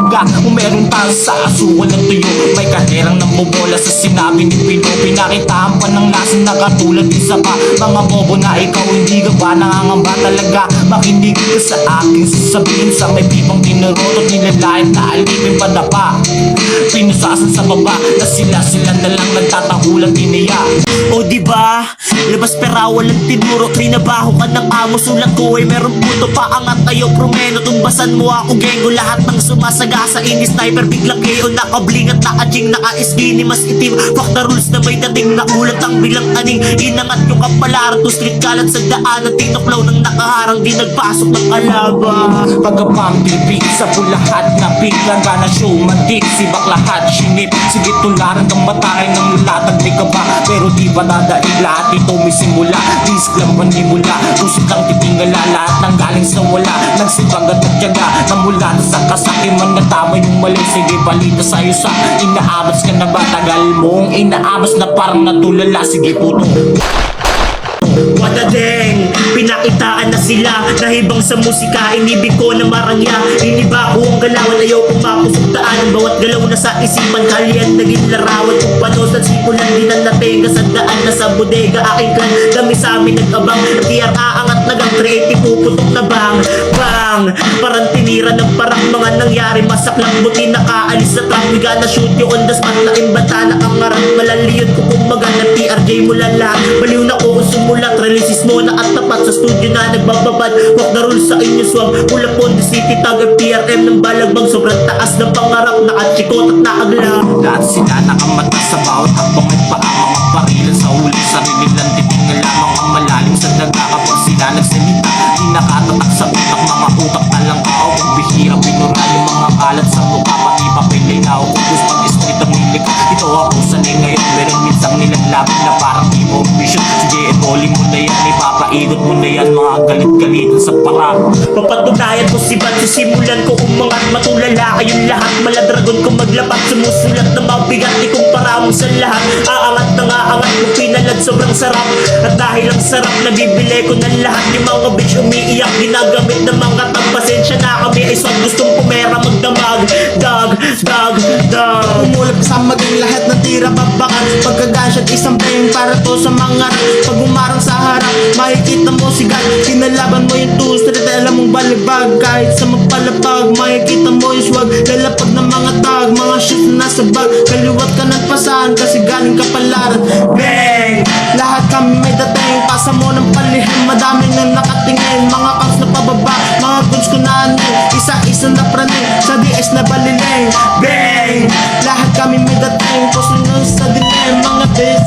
baga kung meron tayo sa asukan ng tuyo. May kaherang ng bobola sa sinabi ni Pino. Pinakitaan pa ng lasin na katulad isa pa. Mga bobo na ikaw, hindi ka ba nangangamba talaga? Makinig ka sa aking sasabihin. Sa may pipang tinurotot nilalait na alipin pa na pa. Pinusasan sa baba na sila na lang nagtatahulan tiniya. O diba? Labas pera walang tinuro. Trinabaho ka ng amo. Sulat ko ay meron puto pa. Angat tayo promeno. Tumbasan mo ako gengo. Lahat ng sumasagasa ini sniper. Biglang kayo nakabling at naka-jing. Naka-skinny mas itim. Fuck the rules na may dating. Nakulat ang bilang aning. Inangat yung kapalaran. To street kalat sa daanan. Tinoklaw ng nakaharang. Di nagpasok ng kalaban. Pagkapambibi sa pulahat na biglang ka na show mantik. Sibak lahat sinip. Sige tularan kang matay ng latag di ka ba. Pero di ba dadaig lahat ito may simula. Risk lang manimula. Pusit lang titingala. Lahat ng galing sa wala. Nagsibagat at tiyaga. Namula na sa kasakiman na tama yung mali. Sige balita sa'yo sa inaabas ka na ba? Tagal mong inaabas na parang natulala. Sige puto. Wadadeng, pinakitaan na sila. Nahibang sa musika, inibig ko na marangya. Iniba ko ang galawan, ayaw kong mapusugtaan. Ang bawat galaw na sa isipan, kalian naging larawan. Kung panos at sipulan, di na natenga sa daan na sa bodega. Aking clan, dami sa amin nag-abang. TR aangat nagang creative, puputok na bang bang. Parang tinira ng parang mga nangyari. Masaklang buti nakaalis sa traffic. Na shoot you on the spot, laking bata na ang ngarap. Malaliyot ko kumaga na TRJ mula lahat. Baliw na ko sumulat. Releases mo na at tapat sa studio na nagbababad. Walk the rules sa inyo swag. Mula Ponte City tag PRM ng balagbag. Sobrang taas ng pangarap. Nakachikot at naagla. Lahat sila nakamata sa bawat habang may paa. Mga barilan sa huli. Sarili lang titingala. Mga malalim sa daga kapag sila nagsalita. Di nakatatak sa utak. Mga utak na lang kao. Kung bihira pinura yung mga kalat sa mukha. Pati pa pilinaw. Kung gusto mag-street ang hilig. Ito ako sanay ngayon. Meron minsang nilalapin na parang di mo vision. Sige eboli mo na yan. Ipapaikot mo na yan. Mga galit-galitan sa para. Papatunayan ko si Bat. Sisimulan ko umangat. Matulala kayong lahat. Maladragon ko maglapat. Sumusulat na mabigat. Ikumpara mo sa lahat. Aangat na nga angat mo pinalad. Sobrang sarap. At dahil ang sarap nabibili ko ng lahat. Yung mga bitch umiiyak. Ginagamit ng mga tag. Pasensya na kami ay swag. Gustong pumera magdamag. Dag. Umulap sa maging lahat ng tira babakan. Pagkagansyat isang brain para to sa mga rap. Pag umarang sa harap, makikita mo sigat. Kinalaban mo yung two street, alam mong balibag. Kahit sa magpalapag, makikita mo yung swag. Lalapag ng mga tag, mga shoes na nasa bag. Kaliwat ka ng pasahan kasi galing ka palaran. Bang! Lahat kami may dating, pasa mo ng palihim. Madami nang nakatingin, mga counts na pababa. Mga goods ko na anin, isa-isa na praning. Sa DS na baliling, bang! Lahat kami may dating, pasunod sa dilim. Mga days